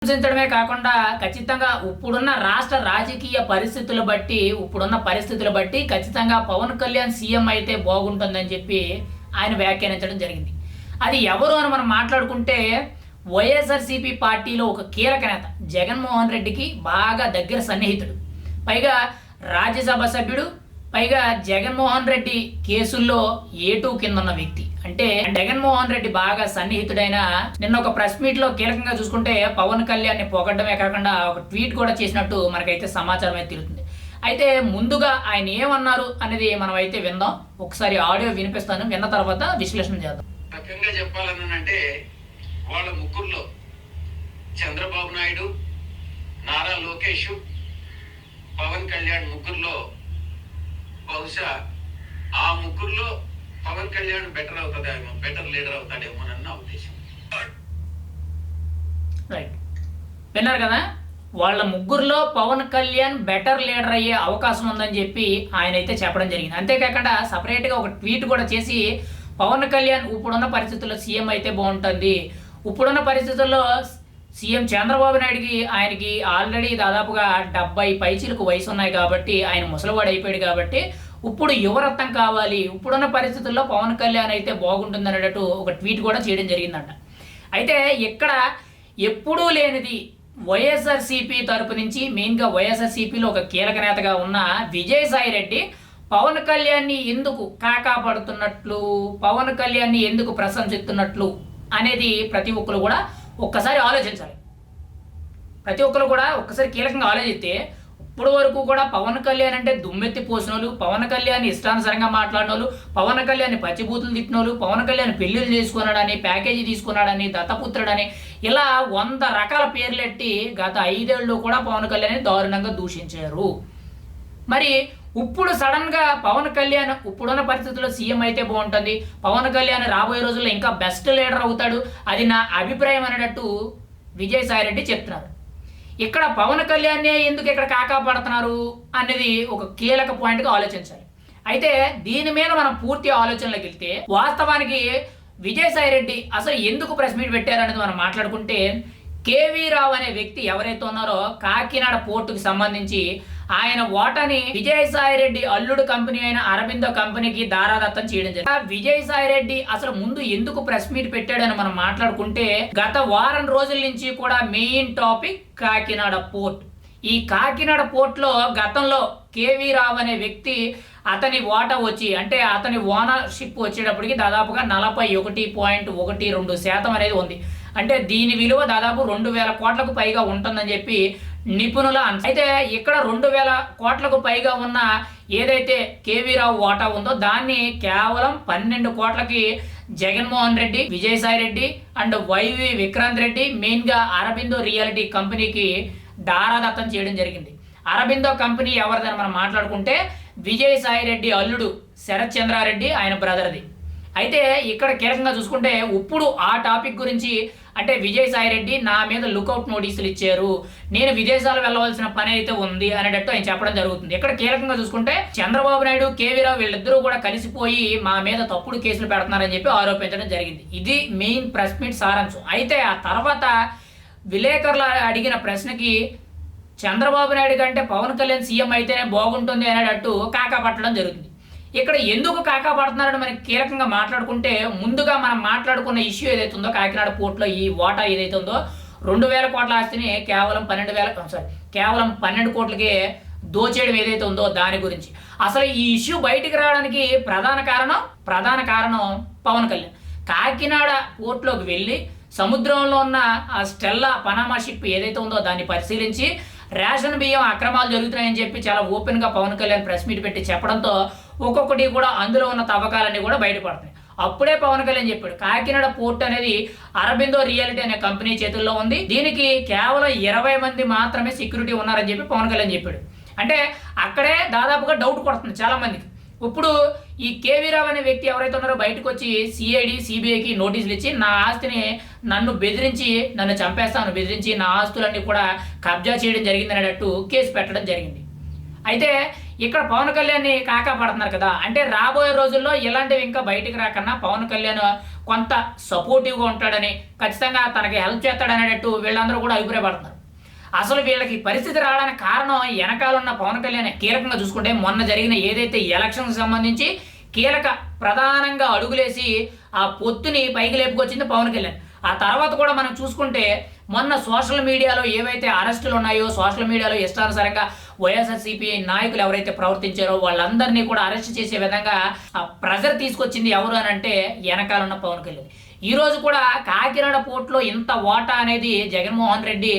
ప్రశంసించడమే కాకుండా ఖచ్చితంగా ఇప్పుడున్న రాష్ట్ర రాజకీయ పరిస్థితులు బట్టి ఖచ్చితంగా పవన్ కళ్యాణ్ సీఎం అయితే బాగుంటుందని చెప్పి ఆయన వ్యాఖ్యానించడం జరిగింది. అది ఎవరు అని మనం మాట్లాడుకుంటే వైఎస్ఆర్సీపీ పార్టీలో ఒక కీలక నేత, జగన్మోహన్ రెడ్డికి బాగా దగ్గర సన్నిహితుడు, పైగా రాజ్యసభ సభ్యుడు, పైగా జగన్మోహన్ రెడ్డి కేసుల్లో ఏటూ కింద ఉన్న వ్యక్తి. అంటే జగన్మోహన్ రెడ్డి బాగా సన్నిహితుడైన నిన్న ఒక ప్రెస్ మీట్ లో కీలకంగా చూసుకుంటే పవన్ కళ్యాణ్ ని పొగడ్డమే కాకుండా ఒక ట్వీట్ కూడా చేసినట్టు మనకైతే సమాచారం అయితే తెలుస్తుంది. అయితే ముందుగా ఆయన ఏమన్నారు అనేది మనం అయితే విందాం. ఒకసారి ఆడియో వినిపిస్తాను, విన్న తర్వాత విశ్లేషణ చేద్దాం. రకంగా చెప్పాలనంటే వాళ్ళ ముగ్గురులో చంద్రబాబు నాయుడు, నారా లోకేష్, పవన్ కళ్యాణ్ ముగ్గురులో బహుశా ఆ ముగ్గురులో పవన్ కళ్యాణ్ బెటర్ లీడర్ అవుతాడేమో అని నా ఉద్దేశం. రైట్, విన్నారు కదా, వాళ్ళ ముగ్గురులో పవన్ కళ్యాణ్ బెటర్ లీడర్ అయ్యే అవకాశం ఉందని చెప్పి ఆయన అయితే చెప్పడం జరిగింది. అంతేకాకుండా సపరేట్గా ఒక ట్వీట్ కూడా చేసి పవన్ కళ్యాణ్ ఇప్పుడున్న పరిస్థితుల్లో సీఎం అయితే బాగుంటుంది, ఇప్పుడున్న పరిస్థితుల్లో సీఎం చంద్రబాబు నాయుడికి ఆయనకి ఆల్రెడీ దాదాపుగా 70 పైచీలకు వయసు ఉన్నాయి కాబట్టి ఆయన ముసలివాడు అయిపోయాడు కాబట్టి ఇప్పుడు యువరత్నం కావాలి, ఇప్పుడున్న పరిస్థితుల్లో పవన్ కళ్యాణ్ అయితే బాగుంటుంది అనేటట్టు ఒక ట్వీట్ కూడా చేయడం జరిగిందంట. అయితే ఇక్కడ ఎప్పుడూ లేనిది వైఎస్ఆర్సీపీ తరపు నుంచి మెయిన్గా వైఎస్ఆర్సీపీలో ఒక కీలక నేతగా ఉన్న విజయసాయి రెడ్డి పవన్ కళ్యాణ్ని ఎందుకు కాకాపడుతున్నట్లు, పవన్ కళ్యాణ్ని ఎందుకు ప్రశంసిస్తున్నట్లు అనేది ప్రతి ఒక్కరు కూడా ఒక్కసారి ఆలోచించాలి. ప్రతి ఒక్కరు కూడా ఒక్కసారి కీలకంగా ఆలోచిస్తే ఇప్పుడు వరకు కూడా పవన్ కళ్యాణ్ అంటే దుమ్మెత్తి పోసిన వాళ్ళు, పవన్ కళ్యాణ్ ఇష్టానుసారంగా మాట్లాడిన వాళ్ళు, పవన్ కళ్యాణ్ పచ్చిబూతులు తిట్టిన వాళ్ళు, పవన్ కళ్యాణ్ పెళ్లిళ్ళు చేసుకున్నాడని, ప్యాకేజీ తీసుకున్నాడని, దత్తపుత్రుడని, ఇలా 100 రకాల పేర్లెట్టి గత 5 ఏళ్ళు కూడా పవన్ కళ్యాణ్ దారుణంగా దూషించారు. మరి ఇప్పుడు సడన్ గా పవన్ కళ్యాణ్ ఇప్పుడున్న పరిస్థితుల్లో సీఎం అయితే బాగుంటుంది, పవన్ కళ్యాణ్ రాబోయే రోజుల్లో ఇంకా బెస్ట్ లీడర్ అవుతాడు, అది నా అభిప్రాయం అనేటట్టు విజయసాయి రెడ్డి చెప్తున్నారు. ఇక్కడ పవన్ కళ్యాణ్నే ఎందుకు ఇక్కడ కాకాపడుతున్నారు అనేది ఒక కీలక పాయింట్గా ఆలోచించాలి. అయితే దీని మీద మనం పూర్తి ఆలోచనలోకి వెళ్తే వాస్తవానికి విజయసాయి రెడ్డి అసలు ఎందుకు ప్రెస్ మీట్ పెట్టారనేది మనం మాట్లాడుకుంటే, కేవీ రావు అనే వ్యక్తి ఎవరైతే ఉన్నారో కాకినాడ పోర్టుకు సంబంధించి ఆయన ఓటాని విజయసాయి రెడ్డి అల్లుడు కంపెనీ అయిన అరబిందో కంపెనీకి దారాదత్తం చేయడం జరిగింది. విజయసాయి రెడ్డి అసలు ముందు ఎందుకు ప్రెస్ మీట్ పెట్టాడని మనం మాట్లాడుకుంటే, గత వారం రోజుల నుంచి కూడా మెయిన్ టాపిక్ కాకినాడ పోర్ట్. ఈ కాకినాడ పోర్ట్లో గతంలో కేవీ రావు అనే వ్యక్తి అతని వాటా వచ్చి అంటే అతని ఓనర్షిప్ వచ్చేటప్పటికి దాదాపుగా 41.12% అనేది ఉంది. అంటే దీని విలువ దాదాపు 2,000 కోట్లకు పైగా ఉంటుందని చెప్పి నిపుణుల అయితే ఇక్కడ 2,000 కోట్లకు పైగా ఉన్న ఏదైతే కేవీ రావు వాటా ఉందో దాన్ని కేవలం 12 కోట్లకి జగన్మోహన్ రెడ్డి, విజయసాయి రెడ్డి అండ్ వైవి విక్రాంత్ రెడ్డి మెయిన్గా అరబిందో రియాలిటీ కంపెనీకి దారాదత్తం చేయడం జరిగింది. అరబిందో కంపెనీ ఎవరిదని మనం మాట్లాడుకుంటే విజయసాయి రెడ్డి అల్లుడు శరత్ చంద్రారెడ్డి ఆయన బ్రదర్ది. అయితే ఇక్కడ కీలకంగా చూసుకుంటే ఇప్పుడు ఆ టాపిక్ గురించి అంటే విజయసాయి రెడ్డి నా మీద లుకౌట్ నోటీసులు ఇచ్చారు, నేను విదేశాలు వెళ్ళవలసిన పని అయితే ఉంది అనేటట్టు ఆయన చెప్పడం జరుగుతుంది. ఇక్కడ కీలకంగా చూసుకుంటే చంద్రబాబు నాయుడు, కేవీ రావు వీళ్ళిద్దరూ కూడా కలిసిపోయి మా మీద తప్పుడు కేసులు పెడుతున్నారని చెప్పి ఆరోపించడం జరిగింది. ఇది మెయిన్ ప్రెస్ మీట్ సారాంశం. అయితే ఆ తర్వాత విలేకరులు అడిగిన ప్రశ్నకి చంద్రబాబు నాయుడు కంటే పవన్ కళ్యాణ్ సీఎం అయితేనే బాగుంటుంది అనేటట్టు కాకాపట్టడం జరుగుతుంది. ఇక్కడ ఎందుకు కాకాపడుతున్నారని మనకి కీలకంగా మాట్లాడుకుంటే, ముందుగా మనం మాట్లాడుకున్న ఇష్యూ ఏదైతే ఉందో కాకినాడ పోర్టులో ఈ వాటా ఏదైతే ఉందో 2,000 కోట్ల ఆస్తిని కేవలం 12 కోట్లకే దోచేయడం ఏదైతే ఉందో దాని గురించి అసలు ఈ ఇష్యూ బయటికి రావడానికి ప్రధాన కారణం పవన్ కళ్యాణ్ కాకినాడ పోర్టులోకి వెళ్ళి సముద్రంలో ఉన్న ఆ స్టెల్లా పనామా షిప్ ఏదైతే ఉందో దాన్ని పరిశీలించి రేషన్ బియ్యం అక్రమాలు జరుగుతున్నాయని చెప్పి చాలా ఓపెన్గా పవన్ కళ్యాణ్ ప్రెస్ మీట్ పెట్టి చెప్పడంతో ఒక్కొక్కటి కూడా అందులో ఉన్న తవ్వకాలన్నీ కూడా బయటపడుతున్నాయి. అప్పుడే పవన్ కళ్యాణ్ చెప్పాడు కాకినాడ పోర్ట్ అనేది అరబిందో రియాలిటీ అనే కంపెనీ చేతుల్లో ఉంది, దీనికి కేవలం 20 మంది మాత్రమే సెక్యూరిటీ ఉన్నారని చెప్పి పవన్ కళ్యాణ్ చెప్పాడు. అంటే అక్కడే దాదాపుగా డౌట్ కొడుతుంది చాలా మందికి. ఇప్పుడు ఈ కేవీ రావు అనే వ్యక్తి ఎవరైతే ఉన్నారో బయటకు వచ్చి సిఐడి, సిబిఐకి నోటీసులు ఇచ్చి నా ఆస్తిని నన్ను చంపేస్తాను బెదిరించి నా ఆస్తులన్నీ కూడా కబ్జా చేయడం జరిగింది అనేటట్టు కేసు పెట్టడం జరిగింది. అయితే ఇక్కడ పవన్ కళ్యాణ్ని కాకాపడుతున్నారు కదా, అంటే రాబోయే రోజుల్లో ఇలాంటివి ఇంకా బయటికి రాకన్నా పవన్ కళ్యాణ్ కొంత సపోర్టివ్గా ఉంటాడని, ఖచ్చితంగా తనకి హెల్ప్ చేస్తాడనేటట్టు వీళ్ళందరూ కూడా అభిప్రాయపడుతున్నారు. అసలు వీళ్ళకి పరిస్థితి రావడానికి కారణం వెనకాల ఉన్న పవన్ కళ్యాణ్. కీలకంగా చూసుకుంటే మొన్న జరిగిన ఏదైతే ఎలక్షన్కి సంబంధించి కీలక ప్రధానంగా అడుగులేసి ఆ పొత్తుని పైకి లేపుకొచ్చింది పవన్ కళ్యాణ్. ఆ తర్వాత కూడా మనం చూసుకుంటే మొన్న సోషల్ మీడియాలో ఏవైతే అరెస్టులు ఉన్నాయో, సోషల్ మీడియాలో ఇష్టానుసారంగా వైఎస్ఆర్సీపీ నాయకులు ఎవరైతే ప్రవర్తించారో వాళ్ళందరినీ కూడా అరెస్ట్ చేసే విధంగా ఆ ప్రెజర్ తీసుకొచ్చింది ఎవరు అని అంటే వెనకాల ఉన్న పవన్ కళ్యాణ్. ఈ రోజు కూడా కాకినాడ పోర్టులో ఇంత వాటా అనేది జగన్మోహన్ రెడ్డి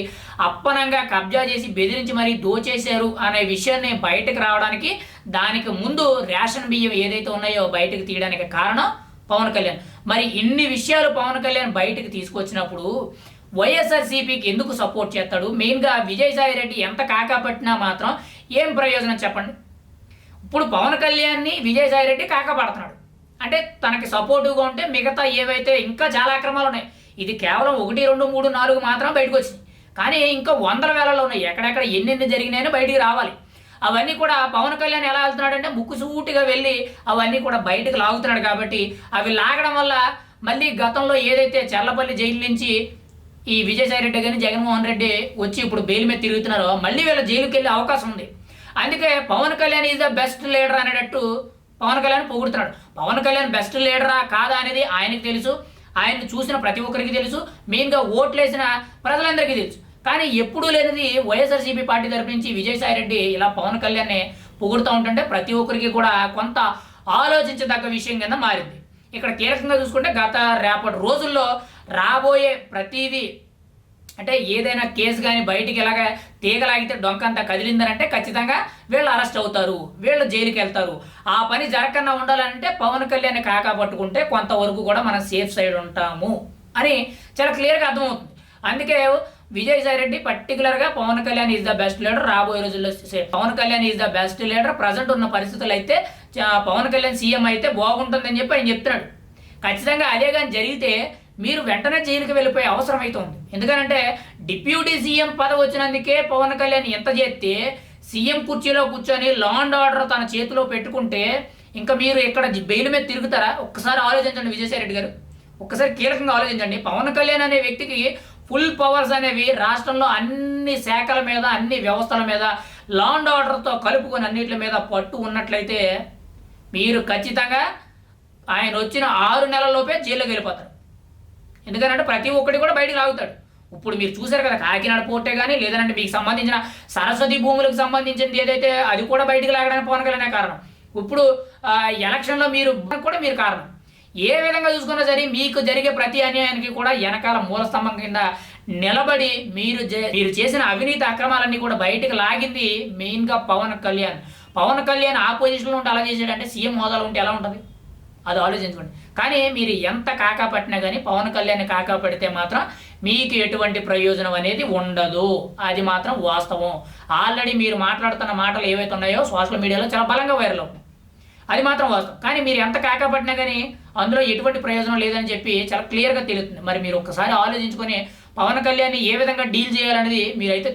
అప్పనంగా కబ్జా చేసి బెదిరించి మరీ దోచేశారు అనే విషయాన్ని బయటకు రావడానికి, దానికి ముందు రేషన్ బియ్యం ఏదైతే ఉన్నాయో బయటకు తీయడానికి కారణం పవన్ కళ్యాణ్. మరి ఇన్ని విషయాలు పవన్ కళ్యాణ్ బయటకు తీసుకొచ్చినప్పుడు వైఎస్ఆర్సీపీకి ఎందుకు సపోర్ట్ చేస్తాడు? మెయిన్గా విజయసాయి రెడ్డి ఎంత కాకాపట్టినా మాత్రం ఏం ప్రయోజనం చెప్పండి? ఇప్పుడు పవన్ కళ్యాణ్ని విజయసాయి రెడ్డి కాకపడుతున్నాడు అంటే తనకి సపోర్టివ్గా ఉంటే మిగతా ఏవైతే ఇంకా చాలా అక్రమాలు ఉన్నాయి. ఇది కేవలం 1, 2, 3, 4 మాత్రం బయటకు వచ్చింది, కానీ ఇంకా వందల వేలలో ఉన్నాయి. ఎక్కడెక్కడ ఎన్నెన్ని జరిగినాయని బయటికి రావాలి. అవన్నీ కూడా పవన్ కళ్యాణ్ ఎలా వెళ్తున్నాడంటే ముక్కుసూటిగా వెళ్ళి అవన్నీ కూడా బయటకు లాగుతున్నాడు. కాబట్టి అవి లాగడం వల్ల మళ్ళీ గతంలో ఏదైతే చర్లపల్లి జైలు నుంచి ఈ విజయసాయి రెడ్డి కానీ జగన్మోహన్ రెడ్డి వచ్చి ఇప్పుడు బెయిల్ మీద తిరుగుతున్నారో మళ్ళీ వీళ్ళ జైలుకి వెళ్ళే అవకాశం ఉంది. అందుకే Pawan Kalyan is the best leader అనేటట్టు పవన్ కళ్యాణ్ పొగుడుతున్నాడు. పవన్ కళ్యాణ్ బెస్ట్ లీడరా కాదా అనేది ఆయనకు తెలుసు, ఆయన్ని చూసిన ప్రతి ఒక్కరికి తెలుసు, మెయిన్గా ఓట్లేసిన ప్రజలందరికీ తెలుసు. కానీ ఎప్పుడూ లేనిది వైఎస్ఆర్సీపీ పార్టీ తరపు నుంచి విజయసాయి రెడ్డి ఇలా పవన్ కళ్యాణ్ని పొగుడుతూ ఉంటుంటే ప్రతి ఒక్కరికి కూడా కొంత ఆలోచించదగ్గ విషయం కింద మారింది. ఇక్కడ కీలకంగా చూసుకుంటే రేపటి రోజుల్లో రాబోయే ప్రతిదీ అంటే ఏదైనా కేసు కానీ బయటికి ఎలాగ తీగలాగితే డొంకంతా కదిలిందనంటే ఖచ్చితంగా వీళ్ళు అరెస్ట్ అవుతారు, వీళ్ళు జైలుకి వెళ్తారు. ఆ పని జరగకుండా ఉండాలంటే పవన్ కళ్యాణ్ కాకపట్టుకుంటే కొంతవరకు కూడా మనం సేఫ్ సైడ్ ఉంటాము అని చాలా క్లియర్గా అర్థమవుతుంది. అందుకే విజయసాయి రెడ్డి పర్టికులర్గా Pawan Kalyan is the best leader, రాబోయే రోజుల్లో Pawan Kalyan is the best leader, present ఉన్న పరిస్థితులు అయితే పవన్ కళ్యాణ్ సీఎం అయితే బాగుంటుందని చెప్పి ఆయన చెప్తున్నాడు. ఖచ్చితంగా అదే కానీ జరిగితే మీరు వెంటనే జైలుకి వెళ్ళిపోయే అవసరం అయితే ఉంది. ఎందుకంటే డిప్యూటీ సీఎం పదవి వచ్చినందుకే పవన్ కళ్యాణ్ ఎంత చేస్తే సీఎం కుర్చీలో కూర్చొని లా అండ్ ఆర్డర్ తన చేతిలో పెట్టుకుంటే ఇంకా మీరు ఇక్కడ బెయిల్ మీద తిరుగుతారా? ఒక్కసారి ఆలోచించండి విజయసాయి రెడ్డి గారు, ఒక్కసారి కీలకంగా ఆలోచించండి. పవన్ కళ్యాణ్ అనే వ్యక్తికి ఫుల్ పవర్స్ అనేవి రాష్ట్రంలో అన్ని శాఖల మీద, అన్ని వ్యవస్థల మీద లా అండ్ ఆర్డర్తో కలుపుకొని అన్నిటి మీద పట్టు ఉన్నట్లయితే మీరు ఖచ్చితంగా ఆయన వచ్చిన 6 నెలల్లోపే జైల్లోకి వెళ్ళిపోతారు. ఎందుకంటే ప్రతి ఒక్కటి కూడా బయటికి లాగుతాడు. ఇప్పుడు మీరు చూసారు కదా కాకినాడ పోర్టే కానీ, లేదంటే మీకు సంబంధించిన సరస్వతి భూములకు సంబంధించింది ఏదైతే అది కూడా బయటికి లాగడానికి పవన్ కళ్యాణ్ కారణం. ఇప్పుడు ఎలక్షన్లో మీరు కారణం. ఏ విధంగా చూసుకున్నా సరే మీకు జరిగే ప్రతి అన్యాయానికి కూడా వెనకాల మూలస్తంభం కింద నిలబడి మీరు చేసిన అవినీతి అక్రమాలన్నీ కూడా బయటకు లాగింది మెయిన్గా పవన్ కళ్యాణ్. పవన్ కళ్యాణ్ ఆపోజిషన్లో ఉంటే అలా చేసాడంటే సీఎం హోదాలో ఉంటే ఎలా ఉంటుంది అది ఆలోచించుకోండి. కానీ మీరు ఎంత కాకాపట్టినా కానీ పవన్ కళ్యాణ్ కాకాపడితే మాత్రం మీకు ఎటువంటి ప్రయోజనం అనేది ఉండదు, అది మాత్రం వాస్తవం. ఆల్రెడీ మీరు మాట్లాడుతున్న మాటలు ఏవైతే ఉన్నాయో సోషల్ మీడియాలో చాలా బలంగా వైరల్ అవుతాయి, అది మాత్రం వాస్తవం. కానీ మీరు ఎంత కాకాపట్టినా కానీ అందులో ఎటువంటి ప్రయోజనం లేదని చెప్పి చాలా క్లియర్గా తెలుస్తుంది. మరి మీరు ఒక్కసారి ఆలోచించుకొని పవన్ కళ్యాణ్ ఏ విధంగా డీల్ చేయాలనేది మీరైతే